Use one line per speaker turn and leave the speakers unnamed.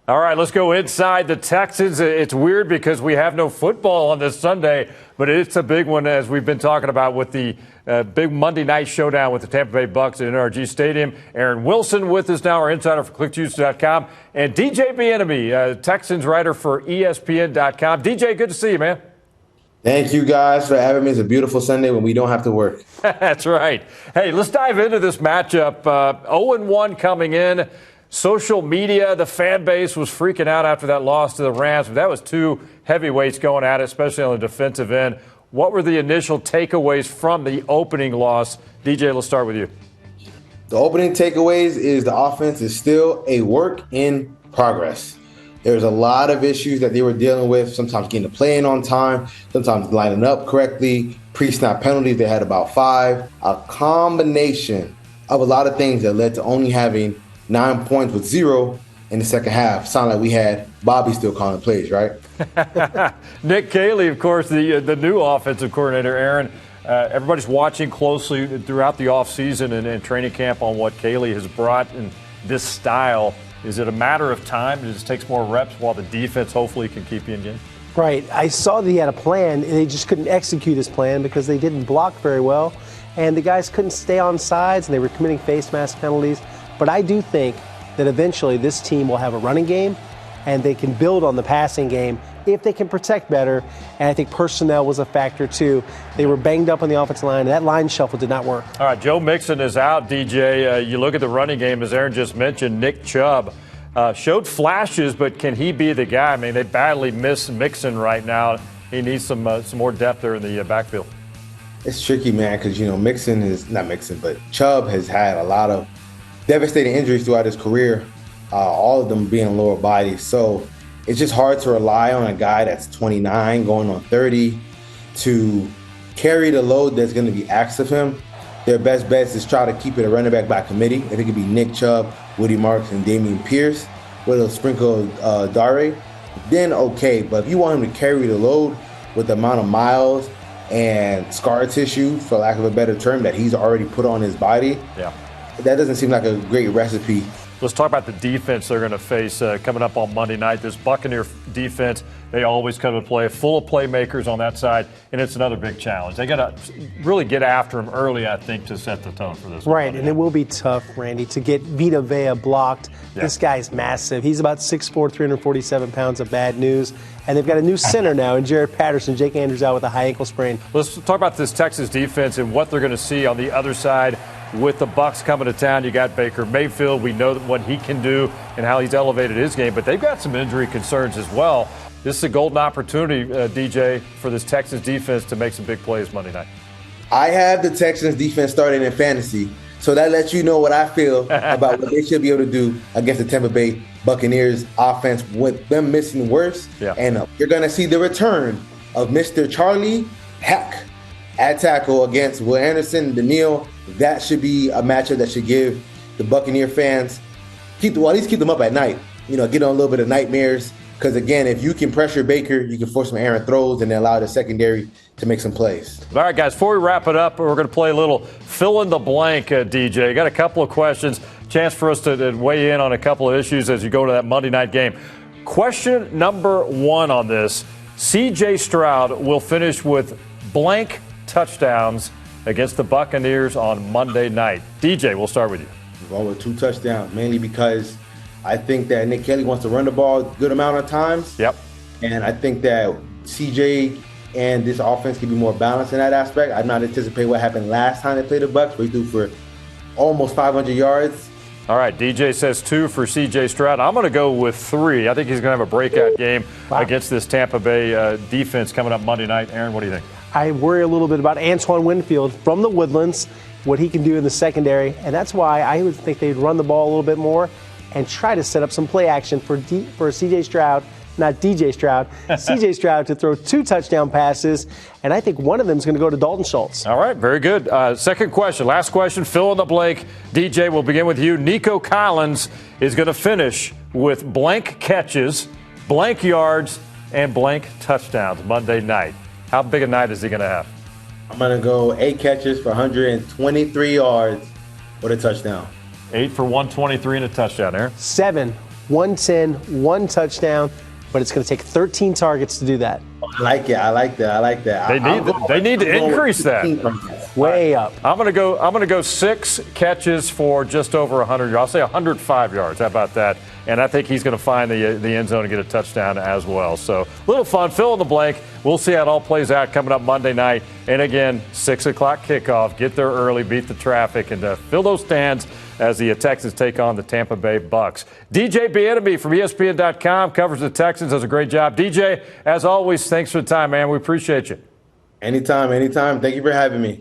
All right, let's go inside the Texans. It's weird because we have no football on this Sunday, but it's a big one, as we've been talking about, with the big Monday night showdown with the Tampa Bay Bucs at NRG Stadium. Aaron Wilson with us now, our insider for ClickHouston.com, and DJ Bieniemy, Texans writer for ESPN.com. DJ, good to see you, man.
Thank you guys for having me. It's a beautiful Sunday when we don't have to work.
That's right. Hey, let's dive into this matchup. 0-1 coming in. Social media, the fan base was freaking out after that loss to the Rams. But that was two heavyweights going at it, especially on the defensive end. What were the initial takeaways from the opening loss? DJ, let's start with you.
The opening takeaways is the offense is still a work in progress. There's a lot of issues that they were dealing with, sometimes getting the play in on time, sometimes lining up correctly, pre-snap penalties, they had about 5. A combination of a lot of things that led to only having 9 points with 0 in the second half. Sound like we had Bobby still calling plays, right?
Nick Caley, of course, the new offensive coordinator, Aaron. Everybody's watching closely throughout the offseason and training camp on what Caley has brought in this style. Is it a matter of time? It just takes more reps while the defense hopefully can keep you in game?
Right. I saw that he had a plan, and they just couldn't execute his plan because they didn't block very well, and the guys couldn't stay on sides, and they were committing face mask penalties. But I do think that eventually this team will have a running game and they can build on the passing game if they can protect better. And I think personnel was a factor too. They were banged up on the offensive line, and that line shuffle did not work.
All right, Joe Mixon is out, DJ. You look at the running game, as Aaron just mentioned, Nick Chubb showed flashes, but can he be the guy? I mean, they badly miss Mixon right now. He needs some more depth there in the backfield.
It's tricky, man, because, Mixon is not Mixon, but Chubb has had a lot of devastating injuries throughout his career, all of them being lower body. So it's just hard to rely on a guy that's 29 going on 30 to carry the load that's going to be asked of him. Their best bet is try to keep it a running back by committee. I think it could be Nick Chubb, Woody Marks, and Damian Pierce with a sprinkle of Dare. Then okay, but if you want him to carry the load with the amount of miles and scar tissue, for lack of a better term, that he's already put on his body, that doesn't seem like a great recipe.
Let's talk about the defense they're going to face coming up on Monday night. This Buccaneer defense, they always come to play, full of playmakers on that side, and it's another big challenge. They got to really get after them early, I think, to set the tone for this.
Right, and it will be tough, Randy, to get Vita Vea blocked. Yeah. This guy's massive. He's about 6'4", 347 pounds of bad news. And they've got a new center now in Jared Patterson. Jake Andrews out with a high ankle sprain.
Let's talk about this Texas defense and what they're going to see on the other side. With the Bucs coming to town, you got Baker Mayfield. We know what he can do and how he's elevated his game, but they've got some injury concerns as well. This is a golden opportunity, DJ, for this Texans defense to make some big plays Monday night.
I have the Texans defense starting in fantasy, so that lets you know what I feel about what they should be able to do against the Tampa Bay Buccaneers offense with them missing worse.
Yeah.
And you're going to see the return of Mr. Charlie Heck at tackle against Will Anderson, Daniil. That should be a matchup that should give the Buccaneer fans, at least keep them up at night. Get on a little bit of nightmares. Because, again, if you can pressure Baker, you can force some errant throws and then allow the secondary to make some plays.
All right, guys, before we wrap it up, we're going to play a little fill in the blank, DJ. Got a couple of questions. Chance for us to weigh in on a couple of issues as you go to that Monday night game. Question number 1 on this. C.J. Stroud will finish with blank touchdowns against the Buccaneers on Monday night. DJ, we'll start with you.
We're going with 2 touchdowns, mainly because I think that Nick Kelly wants to run the ball a good amount of times.
Yep.
And I think that CJ and this offense can be more balanced in that aspect. I'm not anticipating what happened last time they played the Bucs, where he threw for almost 500 yards.
All right, DJ says 2 for C.J. Stroud. I'm going to go with 3. I think he's going to have a breakout game against this Tampa Bay defense coming up Monday night. Aaron, what do you think?
I worry a little bit about Antoine Winfield from the Woodlands, what he can do in the secondary, and that's why I would think they'd run the ball a little bit more and try to set up some play action for C.J. Stroud, not DJ Stroud, C.J. Stroud to throw 2 touchdown passes, and I think one of them is going to go to Dalton Schultz.
All right, very good. Second question, last question, fill in the blank. DJ, we'll begin with you. Nico Collins is going to finish with blank catches, blank yards, and blank touchdowns Monday night. How big a night is he going to have?
I'm going to go 8 catches for 123 yards with a touchdown.
8 for 123 and a touchdown, Aaron.
7 110, 1 touchdown, but it's going to take 13 targets to do that.
I like it. I like that.
They need to increase that.
Way up.
I'm gonna go 6 catches for just over 100 yards. I'll say 105 yards. How about that? And I think he's going to find the end zone and get a touchdown as well. So a little fun, fill in the blank. We'll see how it all plays out coming up Monday night. And again, 6 o'clock kickoff. Get there early, beat the traffic, and fill those stands as the Texans take on the Tampa Bay Bucks. DJ Bieniemy from ESPN.com covers the Texans. Does a great job. DJ, as always, thanks for the time, man. We appreciate you.
Anytime. Thank you for having me.